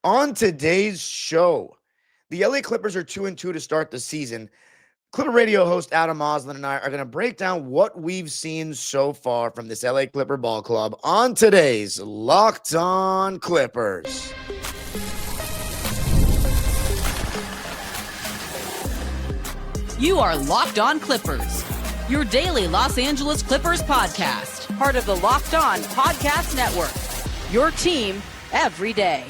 On today's show, the LA Clippers are 2-2 to start the season. Clipper Radio host Adam Auslund and I are going to break down what we've seen so far from this LA Clipper ball club on today's Locked On Clippers. You are Locked On Clippers, your daily Los Angeles Clippers podcast, part of the Locked On Podcast Network, your team every day.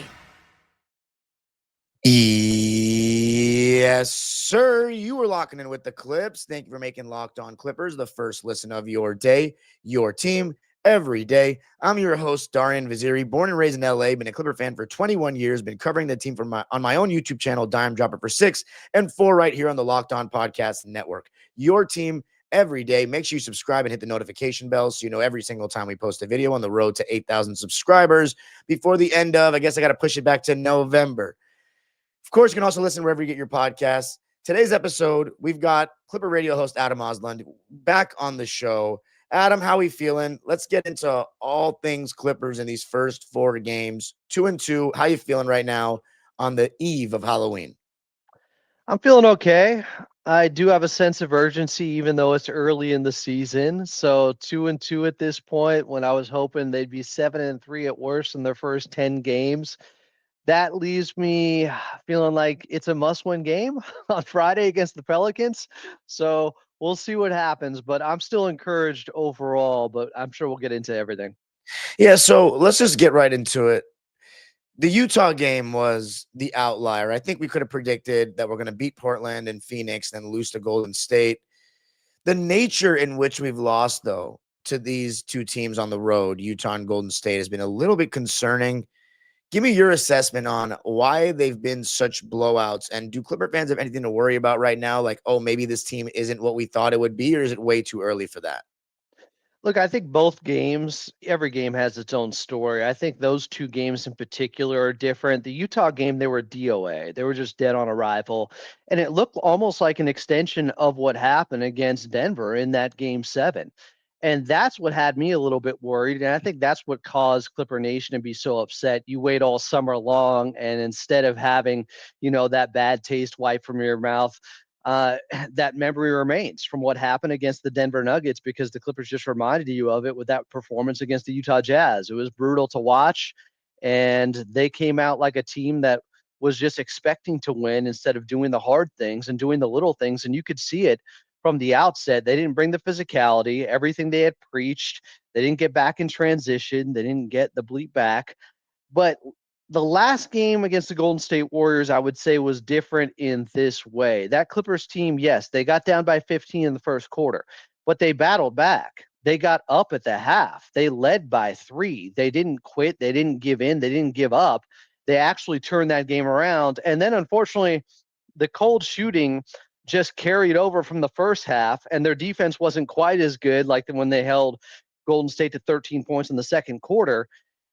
Yes, sir. You are locking in with the Clips. Thank you for making Locked On Clippers the first listen of your day, your team, every day. I'm your host, Darian Vaziri, born and raised in LA, been a Clipper fan for 21 years, been covering the team on my own YouTube channel, Dime Dropper, for 6 and 4 right here on the Locked On Podcast Network. Your team every day. Make sure you subscribe and hit the notification bell so you know every single time we post a video on the road to 8,000 subscribers before the end of, I guess I got to push it back to November. Of course, you can also listen wherever you get your podcasts. Today's episode, we've got Clipper Radio host Adam Auslund back on the show. Adam, how are we feeling? Let's get into all things Clippers in these first 4 games. 2-2. How you feeling right now on the eve of Halloween? I'm feeling okay. I do have a sense of urgency, even though it's early in the season. So 2-2 at this point, when I was hoping they'd be 7-3 at worst in their first 10 games. That leaves me feeling like it's a must-win game on Friday against the Pelicans. So we'll see what happens, but I'm still encouraged overall, but I'm sure we'll get into everything. Yeah, so let's just get right into it. The Utah game was the outlier. I think we could have predicted that we're going to beat Portland and Phoenix, then lose to Golden State. The nature in which we've lost, though, to these two teams on the road, Utah and Golden State, has been a little bit concerning. Give me your assessment on why they've been such blowouts, and do Clipper fans have anything to worry about right now? Like, oh, maybe this team isn't what we thought it would be, or is it way too early for that? Look, I think both games, every game has its own story. I think those 2 games in particular are different. The Utah game, they were DOA. They were just dead on arrival. And it looked almost like an extension of what happened against Denver in that game 7. And that's what had me a little bit worried. And I think that's what caused Clipper Nation to be so upset. You wait all summer long, and instead of having, that bad taste wiped from your mouth, that memory remains from what happened against the Denver Nuggets, because the Clippers just reminded you of it with that performance against the Utah Jazz. It was brutal to watch, and they came out like a team that was just expecting to win instead of doing the hard things and doing the little things. And you could see it from the outset. They didn't bring the physicality, everything they had preached. They didn't get back in transition. They didn't get the bleep back. But the last game against the Golden State Warriors, I would say, was different in this way. That Clippers team, yes, they got down by 15 in the first quarter, but they battled back. They got up at the half. They led by 3. They didn't quit. They didn't give in. They didn't give up. They actually turned that game around. And then, unfortunately, the cold shooting just carried over from the first half, and their defense wasn't quite as good like when they held Golden State to 13 points in the second quarter.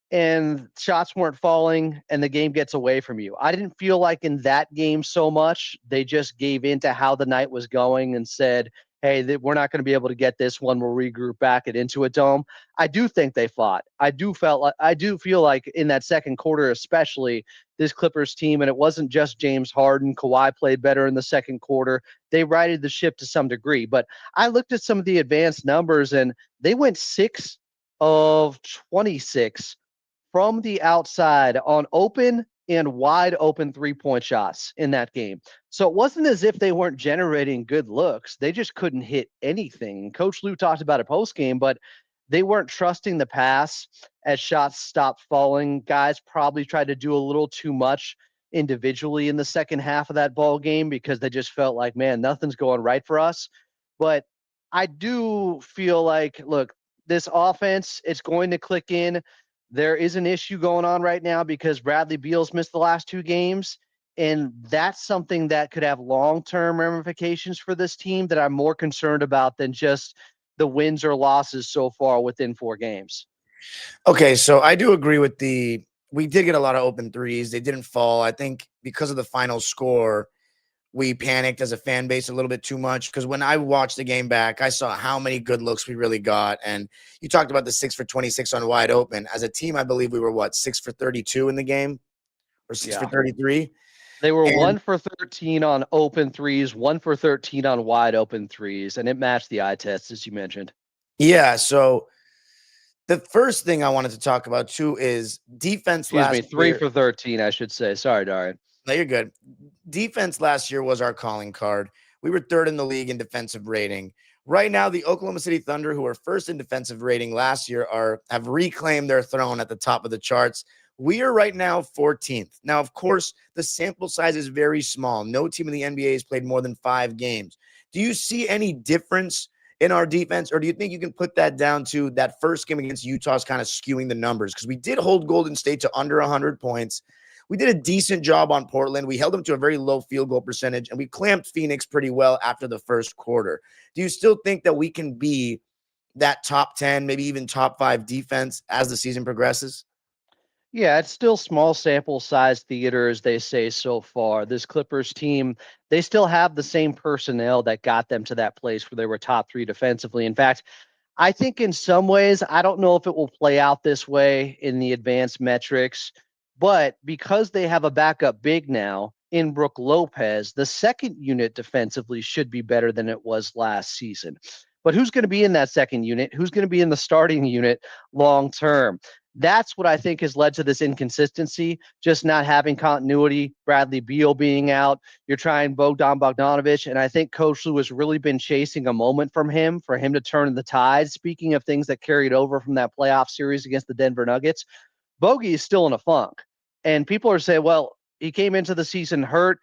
And shots weren't falling, and the game gets away from you. I didn't feel like in that game so much. They just gave into how the night was going and said, hey, we're not going to be able to get this one. We'll regroup back into a dome. I do think they fought. I do feel like in that second quarter, especially, this Clippers team, and it wasn't just James Harden. Kawhi played better in the second quarter. They righted the ship to some degree. But I looked at some of the advanced numbers, and they went 6 of 26 from the outside on open and wide open 3-point shots in that game. So it wasn't as if they weren't generating good looks. They just couldn't hit anything. Coach Lue talked about it post game, but they weren't trusting the pass as shots stopped falling. Guys probably tried to do a little too much individually in the second half of that ball game because they just felt like, man, nothing's going right for us. But I do feel like, look, this offense, it's going to click in. There is an issue going on right now because Bradley Beal's missed the last 2 games, and that's something that could have long-term ramifications for this team that I'm more concerned about than just the wins or losses so far within 4 games. Okay, so I do agree with we did get a lot of open threes. They didn't fall. I think because of the final score, we panicked as a fan base a little bit too much, because when I watched the game back, I saw how many good looks we really got. And you talked about the 6 for 26 on wide open. As a team, I believe we were 6 for 32 in the game. or 6 for 33. They were And 1 for 13 on open threes, 1 for 13 on wide open threes, and it matched the eye test, as you mentioned. yeah, so the first thing I wanted to talk about too is defense Excuse me, last 3 year. for 13, I should say. Sorry, Darian. No, you're good. Defense last year was our calling card. We were third in the league in defensive rating. Right now, the Oklahoma City Thunder, who were first in defensive rating last year, have reclaimed their throne at the top of the charts. We are right now 14th. Now, of course, the sample size is very small. No team in the NBA has played more than 5 games. Do you see any difference in our defense, or do you think you can put that down to that first game against Utah's kind of skewing the numbers? Because we did hold Golden State to under 100 points. We did a decent job on Portland. We held them to a very low field goal percentage, and we clamped Phoenix pretty well after the first quarter. Do you still think that we can be that top 10, maybe even top 5 defense as the season progresses? Yeah, it's still small sample size theater, as they say so far. This Clippers team, they still have the same personnel that got them to that place where they were top 3 defensively. In fact, I think in some ways, I don't know if it will play out this way in the advanced metrics, but because they have a backup big now in Brook Lopez, the second unit defensively should be better than it was last season. But who's going to be in that second unit? Who's going to be in the starting unit long term? That's what I think has led to this inconsistency, just not having continuity. Bradley Beal being out, you're trying Bogdan Bogdanovic, and I think Coach Lue has really been chasing a moment from him for him to turn the tide. Speaking of things that carried over from that playoff series against the Denver Nuggets, Bogey is still in a funk. And people are saying, well, he came into the season hurt.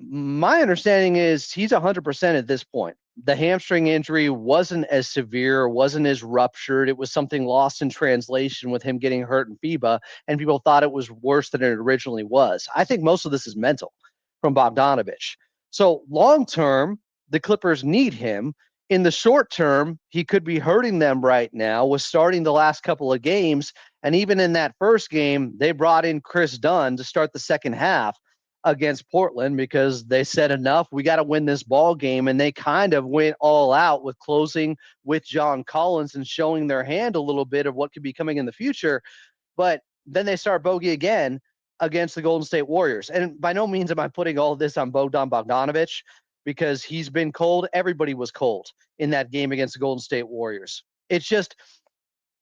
My understanding is he's 100% at this point. The hamstring injury wasn't as severe, wasn't as ruptured. It was something lost in translation with him getting hurt in FIBA, and people thought it was worse than it originally was. I think most of this is mental from Bogdanovich. So long term, the Clippers need him. In the short term, he could be hurting them right now with starting the last couple of games. And even in that first game, they brought in Chris Dunn to start the second half against Portland because they said enough, we got to win this ball game, and they kind of went all out with closing with John Collins and showing their hand a little bit of what could be coming in the future. But then they start bogey again against the Golden State Warriors. And by no means am I putting all this on Bogdan Bogdanovic because he's been cold. Everybody was cold in that game against the Golden State Warriors. It's just,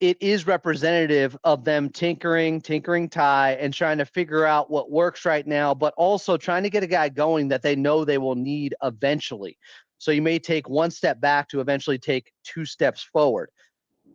it is representative of them tinkering Ty and trying to figure out what works right now, but also trying to get a guy going that they know they will need eventually. So you may take one step back to eventually take 2 steps forward.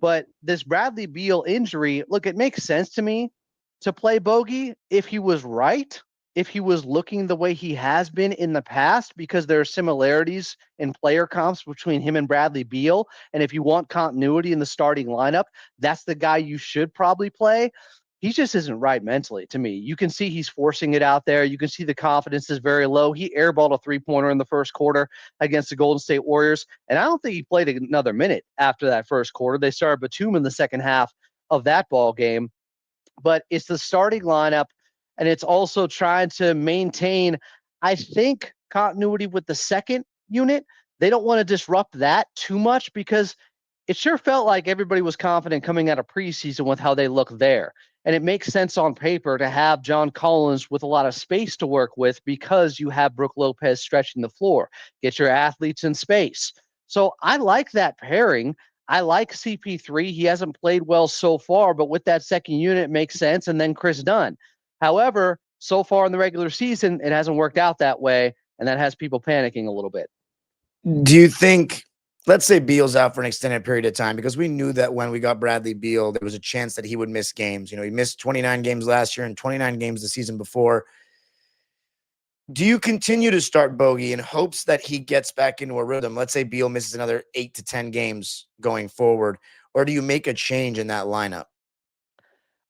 But this Bradley Beal injury, look, it makes sense to me to play bogey if he was right, if he was looking the way he has been in the past, because there are similarities in player comps between him and Bradley Beal. And if you want continuity in the starting lineup, that's the guy you should probably play. He just isn't right mentally to me. You can see he's forcing it out there. You can see the confidence is very low. He airballed a 3-pointer in the first quarter against the Golden State Warriors, and I don't think he played another minute after that first quarter. They started Batum in the second half of that ball game. But it's the starting lineup, and it's also trying to maintain, I think, continuity with the second unit. They don't want to disrupt that too much because it sure felt like everybody was confident coming out of preseason with how they look there. And it makes sense on paper to have John Collins with a lot of space to work with because you have Brook Lopez stretching the floor. Get your athletes in space. So I like that pairing. I like CP3. He hasn't played well so far, but with that second unit, it makes sense. And then Chris Dunn. However, so far in the regular season, it hasn't worked out that way, and that has people panicking a little bit. Do you think, let's say Beal's out for an extended period of time, because we knew that when we got Bradley Beal, there was a chance that he would miss games. He missed 29 games last year and 29 games the season before. Do you continue to start bogey in hopes that he gets back into a rhythm? Let's say Beal misses another 8 to 10 games going forward, or do you make a change in that lineup?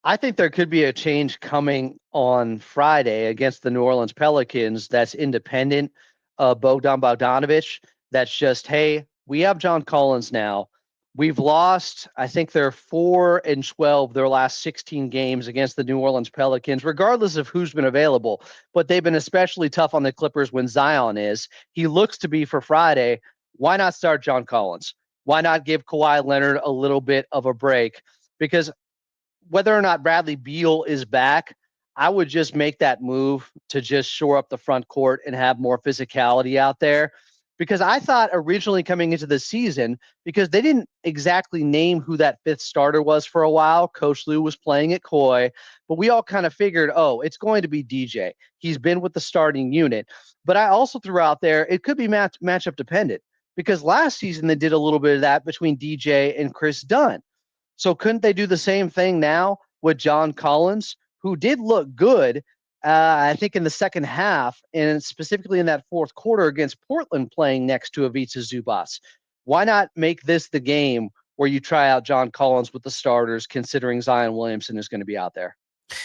I think there could be a change coming on Friday against the New Orleans Pelicans that's independent of Bogdan Bogdanovic. That's just, hey, we have John Collins now. We've lost, I think they're 4-12 their last 16 games against the New Orleans Pelicans, regardless of who's been available. But they've been especially tough on the Clippers when Zion is. He looks to be for Friday. Why not start John Collins? Why not give Kawhi Leonard a little bit of a break? Because whether or not Bradley Beal is back, I would just make that move to just shore up the front court and have more physicality out there. Because I thought originally coming into the season, because they didn't exactly name who that fifth starter was for a while. Coach Lue was playing at Kawhi, but we all kind of figured, oh, it's going to be DJ. He's been with the starting unit. But I also threw out there, it could be matchup dependent, because last season they did a little bit of that between DJ and Chris Dunn. So couldn't they do the same thing now with John Collins, who did look good, I think, in the second half, and specifically in that fourth quarter against Portland playing next to Ivica Zubac? Why not make this the game where you try out John Collins with the starters, considering Zion Williamson is going to be out there?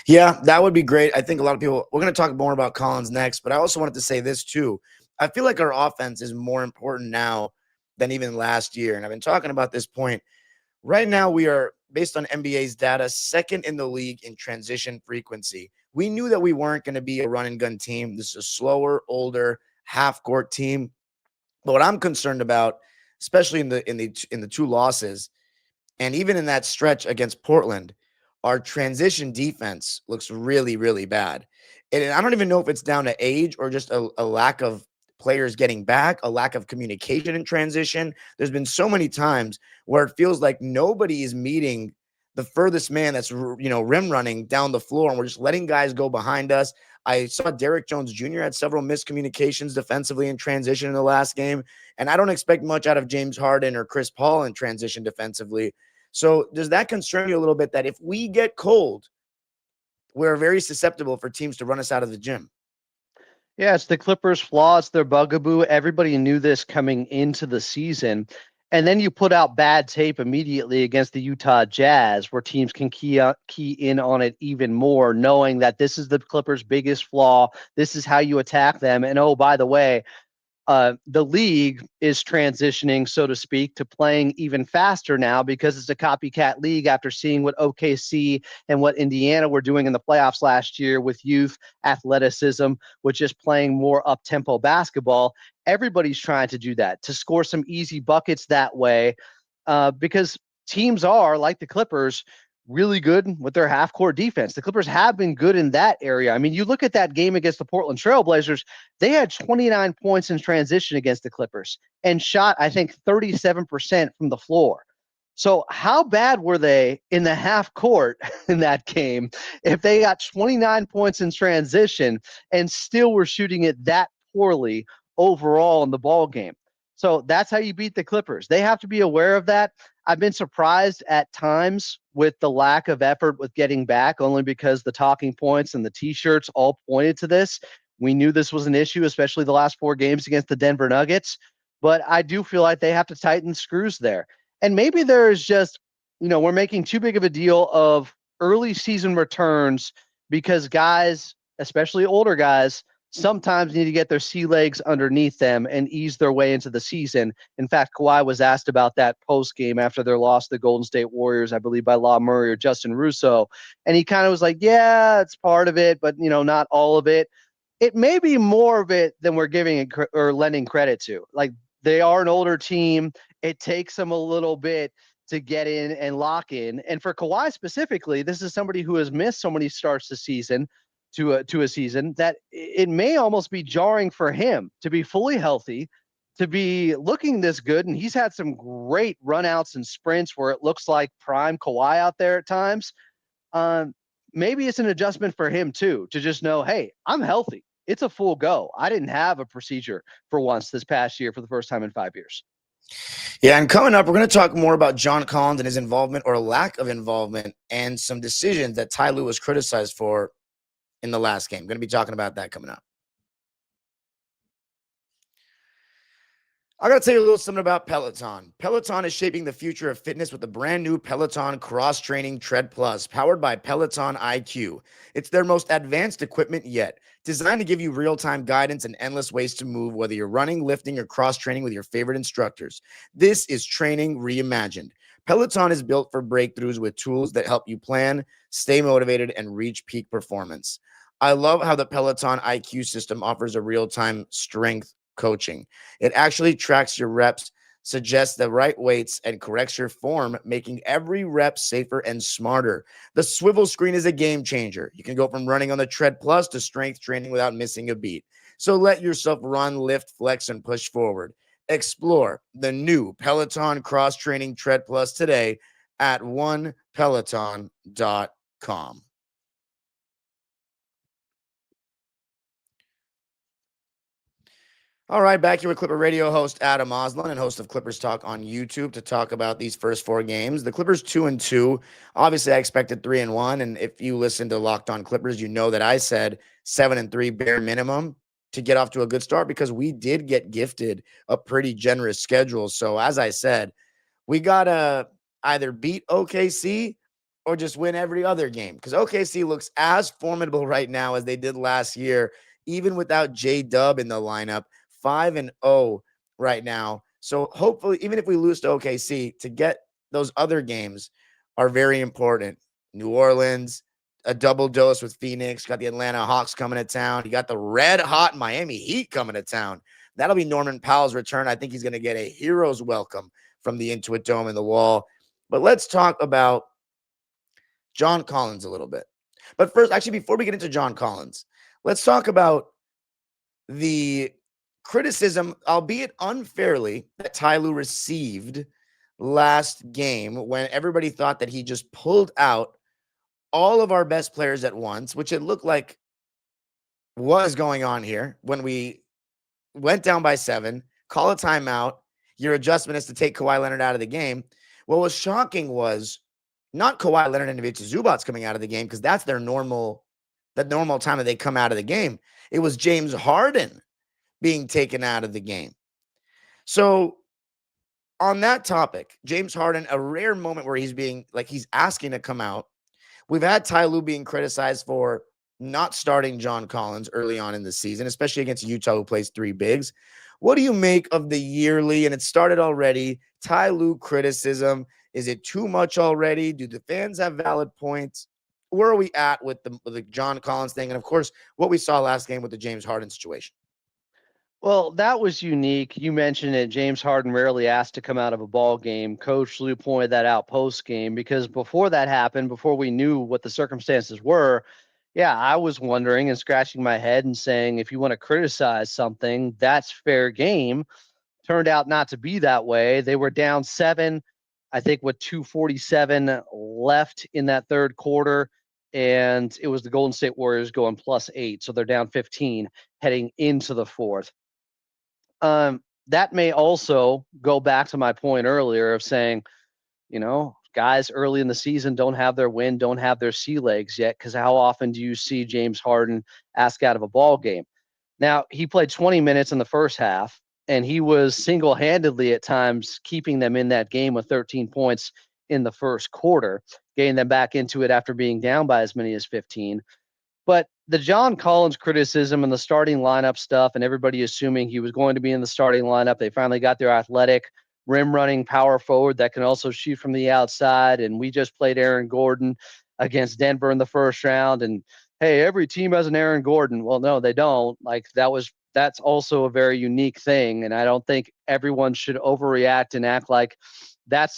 Yeah, that would be great. I think a lot of people, we're going to talk more about Collins next, but I also wanted to say this too. I feel like our offense is more important now than even last year. And I've been talking about this point. Right now, we are, based on NBA's data, second in the league in transition frequency. We knew that we weren't going to be a run and gun team. This is a slower, older, half court team. But what I'm concerned about, especially in the two losses, and even in that stretch against Portland, our transition defense looks really, really bad. And I don't even know if it's down to age or just a lack of players getting back, a lack of communication in transition. There's been so many times where it feels like nobody is meeting the furthest man that's, rim running down the floor, and we're just letting guys go behind us. I saw Derrick Jones Jr. had several miscommunications defensively in transition in the last game, and I don't expect much out of James Harden or Chris Paul in transition defensively. So does that concern you a little bit that if we get cold, we're very susceptible for teams to run us out of the gym? Yeah, it's the Clippers' flaw. It's their bugaboo. Everybody knew this coming into the season. And then you put out bad tape immediately against the Utah Jazz, where teams can key in on it even more, knowing that this is the Clippers' biggest flaw. This is how you attack them. And oh, by the way, the league is transitioning, so to speak, to playing even faster now because it's a copycat league after seeing what OKC and what Indiana were doing in the playoffs last year with youth athleticism, with just playing more up-tempo basketball. Everybody's trying to do that, to score some easy buckets that way, because teams are, like the Clippers, really good with their half-court defense. The Clippers have been good in that area. I mean, you look at that game against the Portland Trailblazers, they had 29 points in transition against the Clippers and shot, I think, 37% from the floor. So how bad were they in the half court in that game if they got 29 points in transition and still were shooting it that poorly overall in the ball game? So that's how you beat the Clippers. They have to be aware of that. I've been surprised at times with the lack of effort with getting back, only because the talking points and the T-shirts all pointed to this. We knew this was an issue, especially the last 4 games against the Denver Nuggets. But I do feel like they have to tighten screws there. And maybe there is just, we're making too big of a deal of early season returns because guys, especially older guys, sometimes need to get their sea legs underneath them and ease their way into the season. In fact, Kawhi was asked about that post game after their loss to the Golden State Warriors, I believe by La Murray or Justin Russo. And he kind of was like, yeah, it's part of it, but, not all of it. It may be more of it than we're giving it or lending credit to. Like, they are an older team. It takes them a little bit to get in and lock in. And for Kawhi specifically, this is somebody who has missed so many starts this season to a season that it may almost be jarring for him to be fully healthy, to be looking this good. And he's had some great runouts and sprints where it looks like prime Kawhi out there at times. Maybe it's an adjustment for him too, to just know, hey, I'm healthy. It's a full go. I didn't have a procedure for once this past year for the first time in 5 years. Yeah, and coming up, we're going to talk more about John Collins and his involvement or lack of involvement and some decisions that Ty Lue was criticized for in the last game. Going to be talking about that coming up. I got to tell you a little something about Peloton. Peloton is shaping the future of fitness with the brand new Peloton Cross Training Tread Plus, powered by Peloton IQ. It's their most advanced equipment yet, designed to give you real-time guidance and endless ways to move, whether you're running, lifting, or cross-training with your favorite instructors. This is training reimagined. Peloton is built for breakthroughs with tools that help you plan, stay motivated, and reach peak performance. I love how the Peloton IQ system offers a real-time strength coaching. It actually tracks your reps suggests the right weights and corrects your form, making every rep safer and smarter. The swivel screen is a game changer. You can go from running on the Tread Plus to strength training without missing a beat. So let yourself run, lift, flex, and push forward. Explore the new Peloton Cross Training Tread Plus today at onepeloton.com. All right, back here with Clipper Radio host Adam Auslund and host of Clippers Talk on YouTube to talk about these first 4 games. The Clippers 2-2. Obviously, I expected 3-1, and if you listen to Locked On Clippers, you know that I said 7-3 bare minimum to get off to a good start because we did get gifted a pretty generous schedule. So as I said, we gotta either beat OKC or just win every other game because OKC looks as formidable right now as they did last year, even without J-Dub in the lineup. 5-0 right now. So hopefully, even if we lose to OKC, to get those other games are very important. New Orleans, a double dose with Phoenix, got the Atlanta Hawks coming to town. You got the red hot Miami Heat coming to town. That'll be Norman Powell's return. I think he's going to get a hero's welcome from the Intuit Dome and the Wall. But let's talk about John Collins a little bit. But first, actually, before we get into John Collins, let's talk about the criticism, albeit unfairly, that Ty Lue received last game when everybody thought that he just pulled out all of our best players at once, which it looked like was going on here when we went down by 7, call a timeout. Your adjustment is to take Kawhi Leonard out of the game. What was shocking was not Kawhi Leonard and Ivica Zubac coming out of the game because that's the normal time that they come out of the game. It was James Harden being taken out of the game. So on that topic, James Harden, a rare moment where he's asking to come out. We've had Ty Lue being criticized for not starting John Collins early on in the season, especially against Utah, who plays 3 bigs. What do you make of the yearly, and it started already, Ty Lue criticism? Is it too much already? Do the fans have valid points? Where are we at with the John Collins thing? And of course, what we saw last game with the James Harden situation. Well, that was unique. You mentioned it. James Harden rarely asked to come out of a ball game. Coach Lue pointed that out post game because before that happened, before we knew what the circumstances were, yeah, I was wondering and scratching my head and saying, if you want to criticize something, that's fair game. Turned out not to be that way. They were down 7, I think, with 2:47 left in that third quarter. And it was the Golden State Warriors going +8. So they're down 15 heading into the fourth. That may also go back to my point earlier of saying, guys early in the season don't have their win, don't have their sea legs yet, because how often do you see James Harden ask out of a ball game? Now, he played 20 minutes in the first half, and he was single-handedly at times keeping them in that game with 13 points in the first quarter, getting them back into it after being down by as many as 15. But the John Collins criticism and the starting lineup stuff and everybody assuming he was going to be in the starting lineup, they finally got their athletic, rim-running power forward that can also shoot from the outside. And we just played Aaron Gordon against Denver in the first round. And, hey, every team has an Aaron Gordon. Well, no, they don't. That's also a very unique thing. And I don't think everyone should overreact and act like that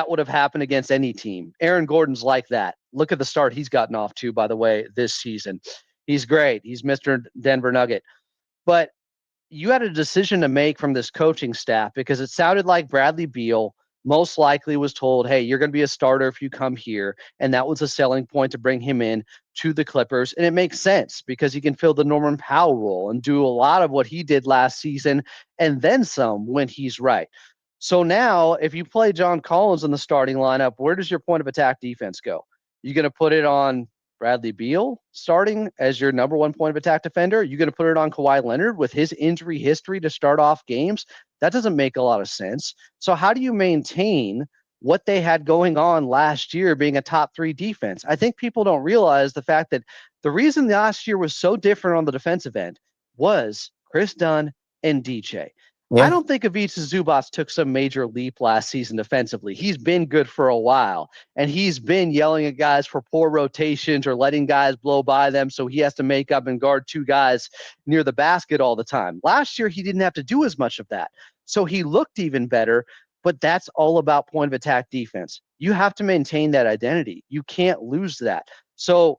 would have happened against any team. Aaron Gordon's like that. Look at the start he's gotten off to, by the way, this season. He's great. He's Mr. Denver Nugget. But you had a decision to make from this coaching staff because it sounded like Bradley Beal most likely was told, hey, you're going to be a starter if you come here. And that was a selling point to bring him in to the Clippers. And it makes sense because he can fill the Norman Powell role and do a lot of what he did last season and then some when he's right. So now, if you play John Collins in the starting lineup, where does your point of attack defense go? You going to put it on Bradley Beal starting as your number 1 point of attack defender? You going to put it on Kawhi Leonard with his injury history to start off games? That doesn't make a lot of sense. So how do you maintain what they had going on last year being a top 3 defense? I think people don't realize the fact that the reason last year was so different on the defensive end was Chris Dunn and DJ. Yeah. I don't think Ivica Zubac took some major leap last season defensively. He's been good for a while, and he's been yelling at guys for poor rotations or letting guys blow by them, so he has to make up and guard 2 guys near the basket all the time. Last year, he didn't have to do as much of that. So he looked even better, but that's all about point of attack defense. You have to maintain that identity. You can't lose that. So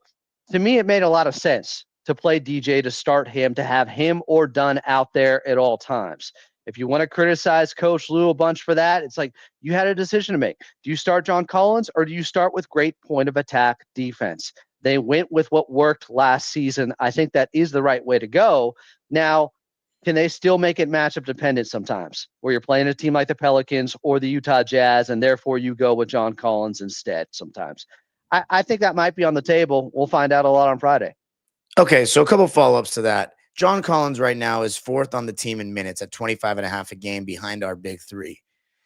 to me, it made a lot of sense to play DJ, to start him, to have him or Dunn out there at all times. If you want to criticize Coach Lue a bunch for that, it's like you had a decision to make. Do you start John Collins or do you start with great point of attack defense? They went with what worked last season. I think that is the right way to go. Now, can they still make it matchup dependent sometimes, where you're playing a team like the Pelicans or the Utah Jazz, and therefore you go with John Collins instead sometimes? I think that might be on the table. We'll find out a lot on Friday. Okay, so a couple follow-ups to that. John Collins right now is fourth on the team in minutes at 25.5 a game behind our big three.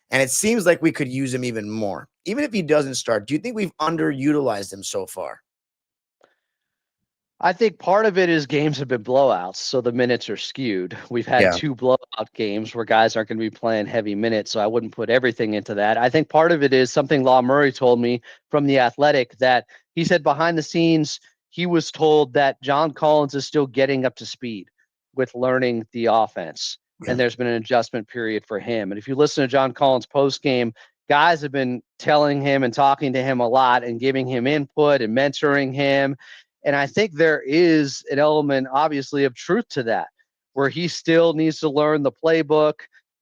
And it seems like we could use him even more. Even if he doesn't start, do you think we've underutilized him so far? I think part of it is games have been blowouts, so the minutes are skewed. We've had 2 blowout games where guys aren't going to be playing heavy minutes, so I wouldn't put everything into that. I think part of it is something Law Murray told me from The Athletic, that he said behind the scenes, he was told that John Collins is still getting up to speed with learning the offense, and there's been an adjustment period for him. And if you listen to John Collins post game, guys have been telling him and talking to him a lot and giving him input and mentoring him. And I think there is an element, obviously, of truth to that, where he still needs to learn the playbook.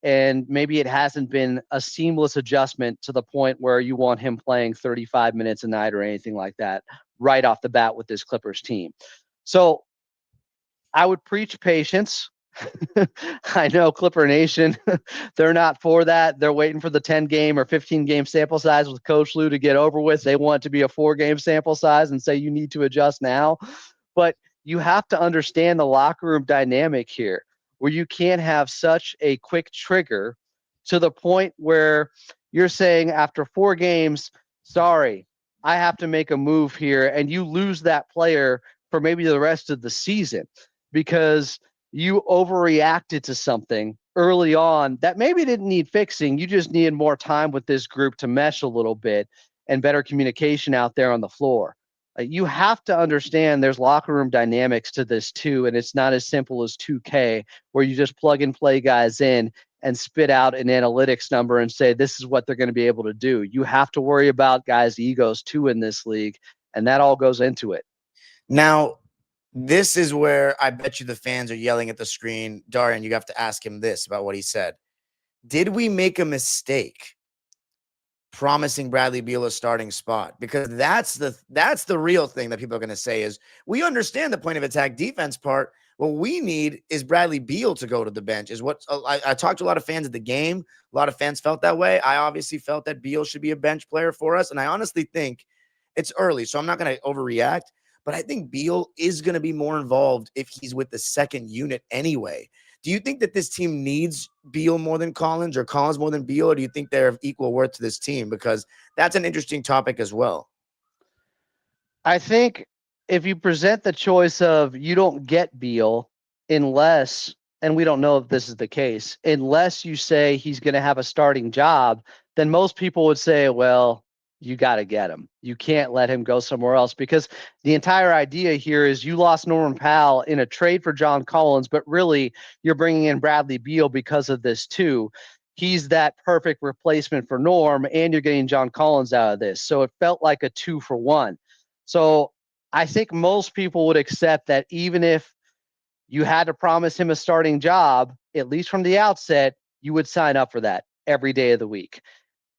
And maybe it hasn't been a seamless adjustment to the point where you want him playing 35 minutes a night or anything like that right off the bat with this Clippers team. So I would preach patience. I know Clipper Nation, they're not for that. They're waiting for the 10-game or 15-game sample size with Coach Lue to get over with. They want it to be a 4-game sample size and say you need to adjust now. But you have to understand the locker room dynamic here, where you can't have such a quick trigger to the point where you're saying after 4 games, sorry, I have to make a move here, and you lose that player for maybe the rest of the season because you overreacted to something early on that maybe didn't need fixing. You just needed more time with this group to mesh a little bit and better communication out there on the floor. You have to understand there's locker room dynamics to this too, and it's not as simple as 2K where you just plug and play guys in and spit out an analytics number and say this is what they're going to be able to do. You have to worry about guys' egos too in this league, and that all goes into it. Now, this is where I bet you the fans are yelling at the screen. Darian, you have to ask him this about what he said. Did we make a mistake promising Bradley Beal a starting spot? Because that's the real thing that people are going to say is we understand the point of attack defense part. What we need is Bradley Beal to go to the bench is what I talked to a lot of fans at the game. A lot of fans felt that way. I obviously felt that Beal should be a bench player for us. And I honestly think it's early, so I'm not going to overreact. But I think Beal is going to be more involved if he's with the second unit anyway. Do you think that this team needs Beal more than Collins or Collins more than Beal, or do you think they're of equal worth to this team? Because that's an interesting topic as well. I think if you present the choice of you don't get Beal unless, and we don't know if this is the case, unless you say he's going to have a starting job, then most people would say, well, you got to get him. You can't let him go somewhere else because the entire idea here is you lost Norman Powell in a trade for John Collins, but really you're bringing in Bradley Beal because of this too. He's that perfect replacement for Norm, and you're getting John Collins out of this. So it felt like a 2-for-1. So I think most people would accept that even if you had to promise him a starting job, at least from the outset, you would sign up for that every day of the week.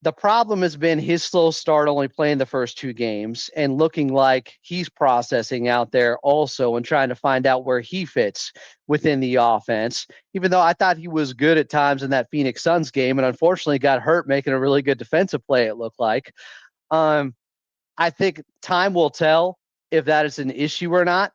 The problem has been his slow start, only playing the first 2 games and looking like he's processing out there also and trying to find out where he fits within the offense, even though I thought he was good at times in that Phoenix Suns game and unfortunately got hurt making a really good defensive play, it looked like. I think time will tell if that is an issue or not.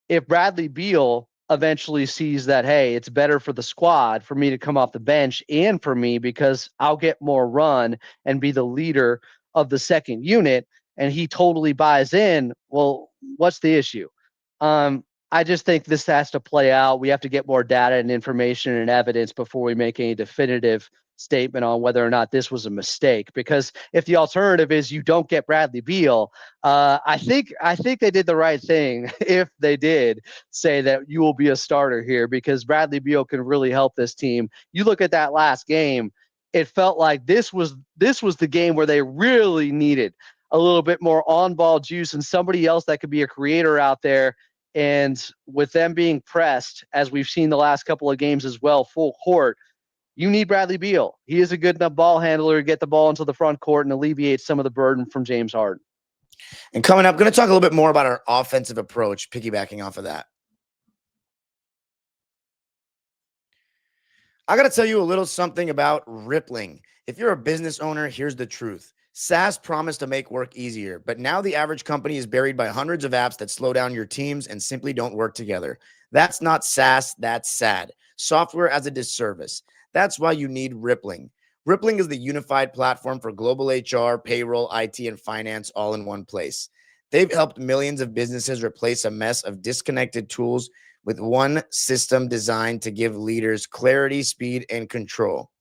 If Bradley Beal eventually sees that, hey, it's better for the squad for me to come off the bench and for me because I'll get more run and be the leader of the second unit, and he totally buys in, well, what's the issue? I just think this has to play out. We have to get more data and information and evidence before we make any definitive statement on whether or not this was a mistake. Because if the alternative is you don't get Bradley Beal, I think they did the right thing if they did say that you will be a starter here, because Bradley Beal can really help this team. You look at that last game, it felt like this was the game where they really needed a little bit more on-ball juice and somebody else that could be a creator out there. And with them being pressed, as we've seen the last couple of games as well, full court, you need Bradley Beal. He is a good enough ball handler to get the ball into the front court and alleviate some of the burden from James Harden. And coming up, going to talk a little bit more about our offensive approach, piggybacking off of that. I got to tell you a little something about Rippling. If you're a business owner, here's the truth. SaaS promised to make work easier, but now the average company is buried by hundreds of apps that slow down your teams and simply don't work together. That's not SaaS, that's sad. Software as a disservice. That's why you need Rippling. Rippling is the unified platform for global HR, payroll, IT, and finance all in one place. They've helped millions of businesses replace a mess of disconnected tools with one system designed to give leaders clarity, speed, and control.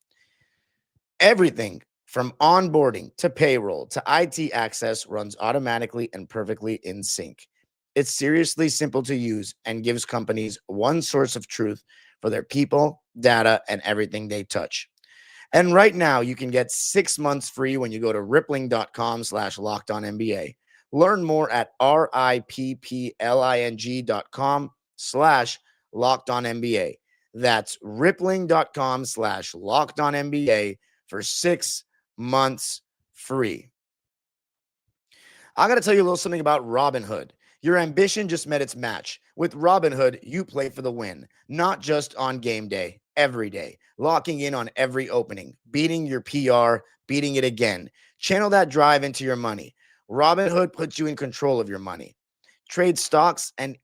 Everything from onboarding to payroll to IT access runs automatically and perfectly in sync. It's seriously simple to use and gives companies one source of truth for their people, data, and everything they touch. And right now, you can get 6 months free when you go to rippling.com/lockedonnba. Learn more at rippling.com/lockedonnba. That's rippling.com/lockedonnba for 6 months free. I got to tell you a little something about Robinhood. Your ambition just met its match. With Robinhood, you play for the win, not just on game day, every day, locking in on every opening, beating your PR, beating it again. Channel that drive into your money. Robinhood puts you in control of your money. Trade stocks and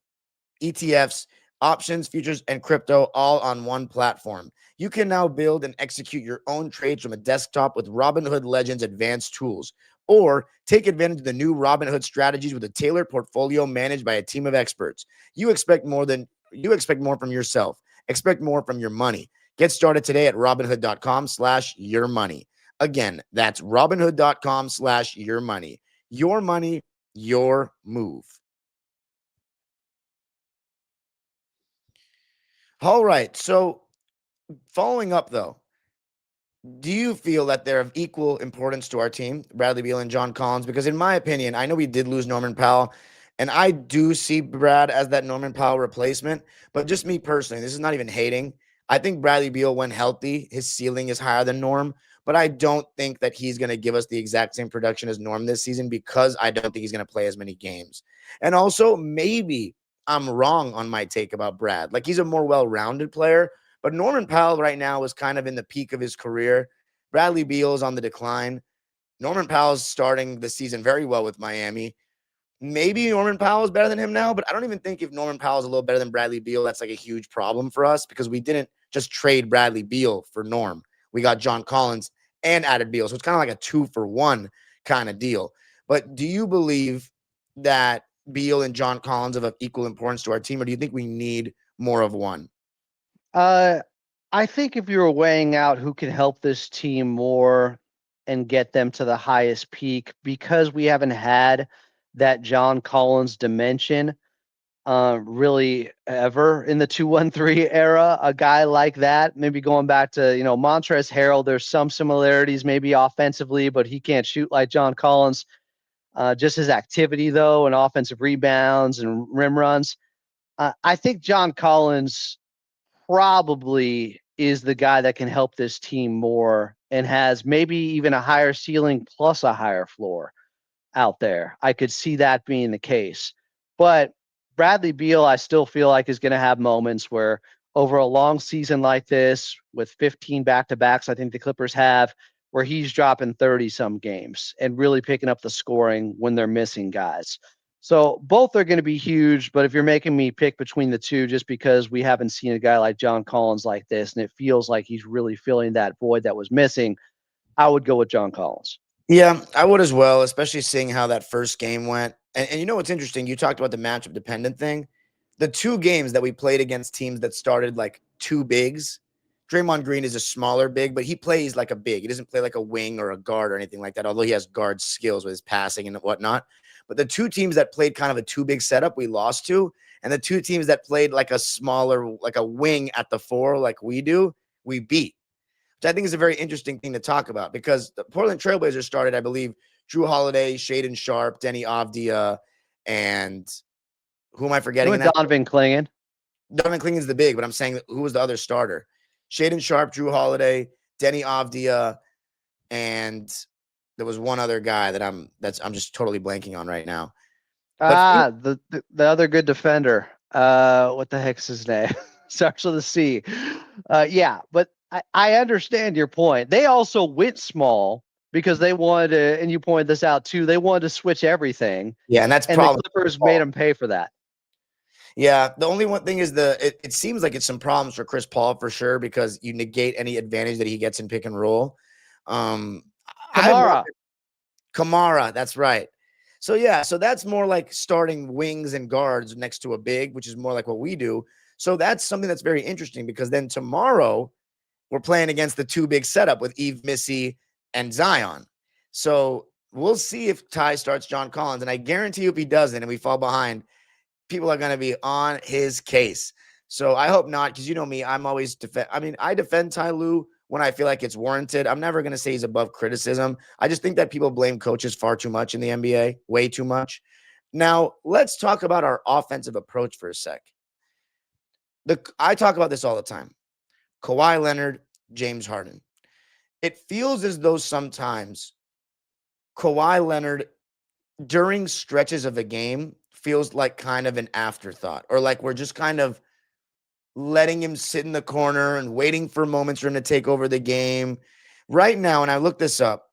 ETFs, options, futures, and crypto all on one platform. You can now build and execute your own trades from a desktop with Robinhood Legends advanced tools, or take advantage of the new Robinhood strategies with a tailored portfolio managed by a team of experts. You expect more from yourself. Expect more from your money. Get started today at robinhood.com/yourmoney. Again, that's robinhood.com/yourmoney. Your money, your move. All right. So following up, though, do you feel that they're of equal importance to our team, Bradley Beal and John Collins? Because in my opinion, I know we did lose Norman Powell, and I do see Brad as that Norman Powell replacement. But just me personally, this is not even hating. I think Bradley Beal, when healthy, his ceiling is higher than Norm. But I don't think that he's going to give us the exact same production as Norm this season, because I don't think he's going to play as many games. And also, maybe I'm wrong on my take about Brad. Like, he's a more well-rounded player. But Norman Powell right now is kind of in the peak of his career. Bradley Beal is on the decline. Norman Powell's starting the season very well with Miami. Maybe Norman Powell is better than him now, but I don't even think if Norman Powell is a little better than Bradley Beal, that's like a huge problem for us, because we didn't just trade Bradley Beal for Norm. We got John Collins and added Beal. So it's kind of like a 2-for-1 kind of deal. But do you believe that Beal and John Collins are of equal importance to our team, or do you think we need more of one? I think if you were weighing out who can help this team more and get them to the highest peak, because we haven't had that John Collins dimension really ever in the 2-1-3 era, a guy like that, maybe going back to, Montrezl Harrell, there's some similarities maybe offensively, but he can't shoot like John Collins. Just his activity, though, and offensive rebounds and rim runs. I think John Collins probably is the guy that can help this team more and has maybe even a higher ceiling plus a higher floor out there. I could see that being the case. But Bradley Beal, I still feel like, is going to have moments where over a long season like this, with 15 back-to-backs, I think the Clippers have, where he's dropping 30-some games and really picking up the scoring when they're missing guys. So both are going to be huge, but if you're making me pick between the two, just because we haven't seen a guy like John Collins like this, and it feels like he's really filling that void that was missing, I would go with John Collins. Yeah, I would as well, especially seeing how that first game went. And you know what's interesting? You talked about the matchup dependent thing. The 2 games that we played against teams that started like 2 bigs Draymond Green is a smaller big, but he plays like a big. He doesn't play like a wing or a guard or anything like that, although he has guard skills with his passing and whatnot. But the two teams that played kind of a two big setup, we lost to. And the two teams that played like a smaller, like a wing at the 4, like we do, we beat. Which I think is a very interesting thing to talk about because the Portland Trailblazers started, I believe, Drew Holiday, Shaedon Sharpe, Denny Avdia, and who am I forgetting? Donovan Clingan. Donovan Clingan's the big, but I'm saying who was the other starter? Shaedon Sharpe, Drew Holiday, Denny Avdia, and there was one other guy that I'm just totally blanking on right now. The other good defender. What the heck's his name? Starts with a C. Yeah, but I understand your point. They also went small because they wanted to, and you pointed this out too, they wanted to switch everything. Yeah, and the Clippers made them pay for that. Yeah, the only one thing is it seems like it's some problems for Chris Paul for sure because you negate any advantage that he gets in pick and roll. Kamara, that's right. So yeah, so that's more like starting wings and guards next to a big, which is more like what we do. So that's something that's very interesting because then tomorrow we're playing against the two big setup with Eve Missy and Zion. So we'll see if Ty starts John Collins, and I guarantee you if he doesn't and we fall behind, people are going to be on his case. So I hope not, because you know me, I'm always I defend Ty Lue when I feel like it's warranted. I'm never going to say he's above criticism. I just think that people blame coaches far too much in the NBA, way too much. Now, let's talk about our offensive approach for a sec. I talk about this all the time. Kawhi Leonard, James Harden. It feels as though sometimes Kawhi Leonard, during stretches of a game, feels like kind of an afterthought, or like we're just kind of letting him sit in the corner and waiting for moments for him to take over the game. Right now, and I looked this up.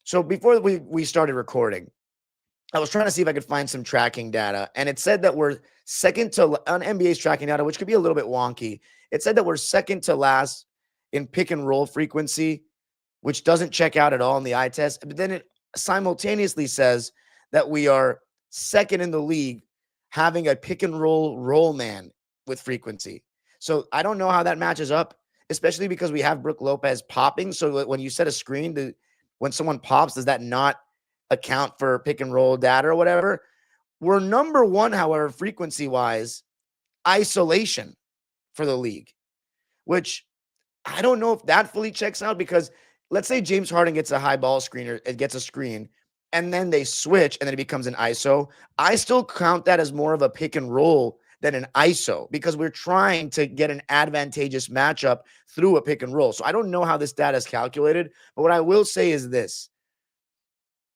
So before we started recording, I was trying to see if I could find some tracking data, and it said that we're second to on NBA's tracking data, which could be a little bit wonky. It said that we're second to last in pick and roll frequency, which doesn't check out at all in the eye test. But then it simultaneously says that we are second in the league having a pick and roll man with frequency. So I don't know how that matches up, especially because we have Brook Lopez popping. So when you set a screen when someone pops, does that not account for pick and roll data or whatever? We're number one, however, frequency wise, isolation for the league, which I don't know if that fully checks out because let's say James Harden gets a high ball screen or it gets a screen and then they switch and then it becomes an ISO. I still count that as more of a pick and roll than an ISO because we're trying to get an advantageous matchup through a pick and roll. So I don't know how this data is calculated, but what I will say is this.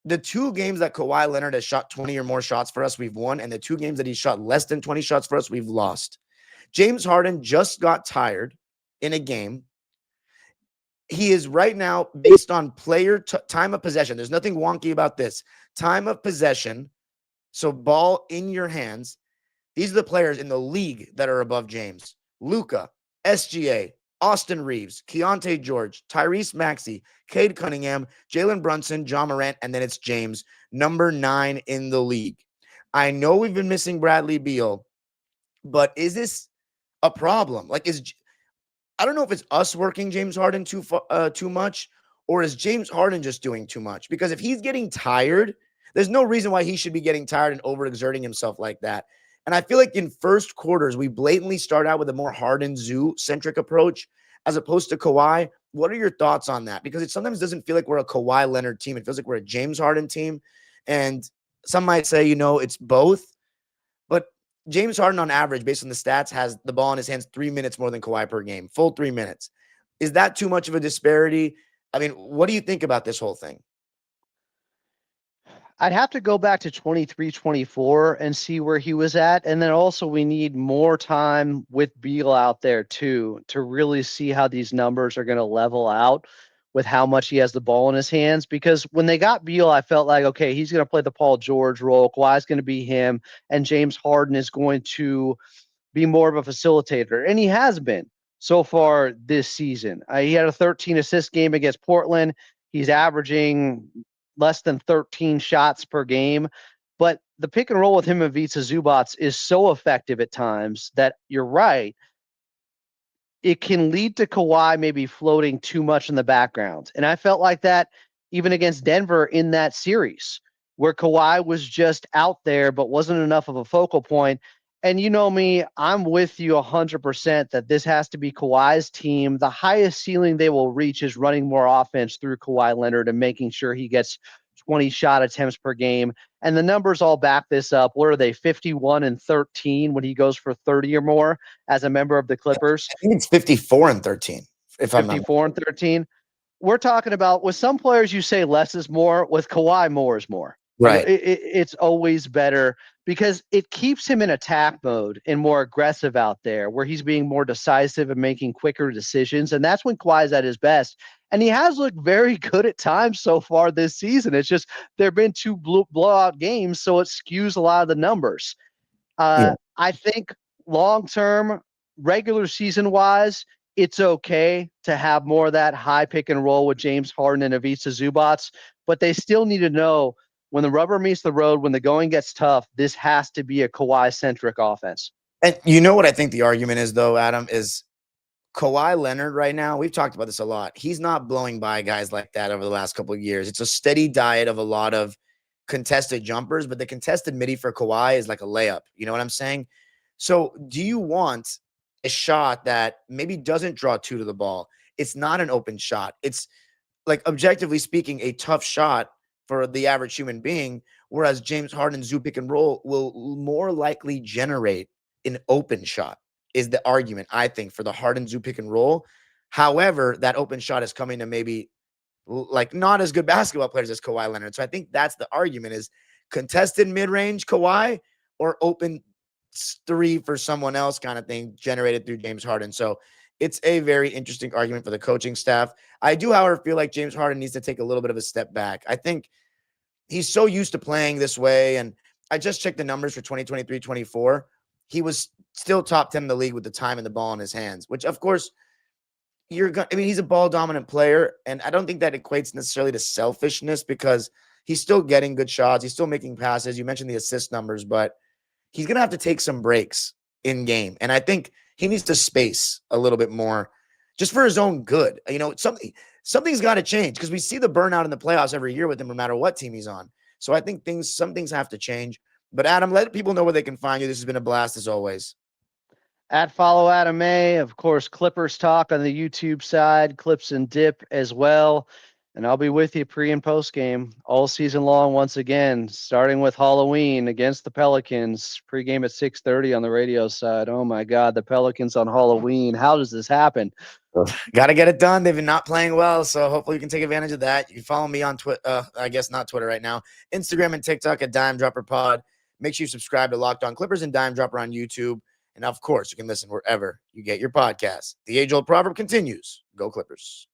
The two games that Kawhi Leonard has shot 20 or more shots for us, we've won. And the two games that he shot less than 20 shots for us, we've lost. James Harden just got tired in a game. He is right now based on player time of possession. There's nothing wonky about this. Time of possession. So ball in your hands. These are the players in the league that are above James. Luka, SGA, Austin Reeves, Keontae George, Tyrese Maxey, Cade Cunningham, Jalen Brunson, John Morant, and then it's James, number 9 in the league. I know we've been missing Bradley Beal, but is this a problem? I don't know if it's us working James Harden too much, or is James Harden just doing too much? Because if he's getting tired, there's no reason why he should be getting tired and overexerting himself like that. And I feel like in first quarters, we blatantly start out with a more Harden Zoo-centric approach as opposed to Kawhi. What are your thoughts on that? Because it sometimes doesn't feel like we're a Kawhi Leonard team. It feels like we're a James Harden team. And some might say, it's both. But James Harden, on average, based on the stats, has the ball in his hands 3 minutes more than Kawhi per game, full 3 minutes. Is that too much of a disparity? I mean, what do you think about this whole thing? I'd have to go back to 23-24 and see where he was at. And then also we need more time with Beal out there too, to really see how these numbers are going to level out with how much he has the ball in his hands. Because when they got Beal, I felt like, okay, he's going to play the Paul George role. Kawhi's going to be him. And James Harden is going to be more of a facilitator. And he has been so far this season. He had a 13 assist game against Portland. He's averaging less than 13 shots per game. But the pick and roll with him and Ivica Zubac is so effective at times that you're right. it can lead to Kawhi maybe floating too much in the background. And I felt like that even against Denver in that series, where Kawhi was just out there but wasn't enough of a focal point. And you know me, I'm with you 100% that this has to be Kawhi's team. The highest ceiling they will reach is running more offense through Kawhi Leonard and making sure he gets 20 shot attempts per game. And the numbers all back this up. What are they, 51 and 13 when he goes for 30 or more as a member of the Clippers? I think it's 54 and 13, if I'm not 54 and 13. We're talking about with some players, you say less is more. With Kawhi, more is more. right. It's always better because it keeps him in attack mode and more aggressive out there where he's being more decisive and making quicker decisions. And that's when Kawhi's at his best. And he has looked very good at times so far this season. It's just there have been two blowout games, so it skews a lot of the numbers. Yeah. I think long term, regular season wise, it's okay to have more of that high pick and roll with James Harden and Ivica Zubac, but they still need to know when the rubber meets the road, when the going gets tough, this has to be a Kawhi-centric offense. And you know what I think the argument is, though, Adam, is Kawhi Leonard right now, we've talked about this a lot. He's not blowing by guys like that over the last couple of years. It's a steady diet of a lot of contested jumpers, but the contested midi for Kawhi is like a layup. You know what I'm saying? So do you want a shot that maybe doesn't draw two to the ball? It's not an open shot. It's like, objectively speaking, a tough shot for the average human being, whereas James Harden's zoo pick and roll will more likely generate an open shot, is the argument, I think, for the Harden zoo pick and roll. However, that open shot is coming to maybe like not as good basketball players as Kawhi Leonard. So I think that's the argument, is contested mid-range Kawhi or open three for someone else kind of thing generated through James Harden. So it's a very interesting argument for the coaching staff. I do, however, feel like James Harden needs to take a little bit of a step back. I think he's so used to playing this way. And I just checked the numbers for 2023-24. He was still top 10 in the league with the time and the ball in his hands, which, of course, he's a ball dominant player. And I don't think that equates necessarily to selfishness, because he's still getting good shots. He's still making passes. You mentioned the assist numbers, but he's going to have to take some breaks in game. And I think he needs to space a little bit more just for his own good. You know, something's got to change, because we see the burnout in the playoffs every year with him, no matter what team he's on. So I think some things have to change. But Adam, let people know where they can find you. This has been a blast as always. At Follow Adam A, of course, Clippers Talk on the YouTube side, Clips and Dip as well. And I'll be with you pre and post game all season long once again, starting with Halloween against the Pelicans. Pregame at 6:30 on the radio side. Oh my God, the Pelicans on Halloween. How does this happen? Got to get it done. They've been not playing well, so hopefully you can take advantage of that. You can follow me on Twitter. I guess not Twitter right now. Instagram and TikTok at Dime Dropper Pod. Make sure you subscribe to Locked On Clippers and Dime Dropper on YouTube. And of course, you can listen wherever you get your podcasts. The age-old proverb continues. Go Clippers.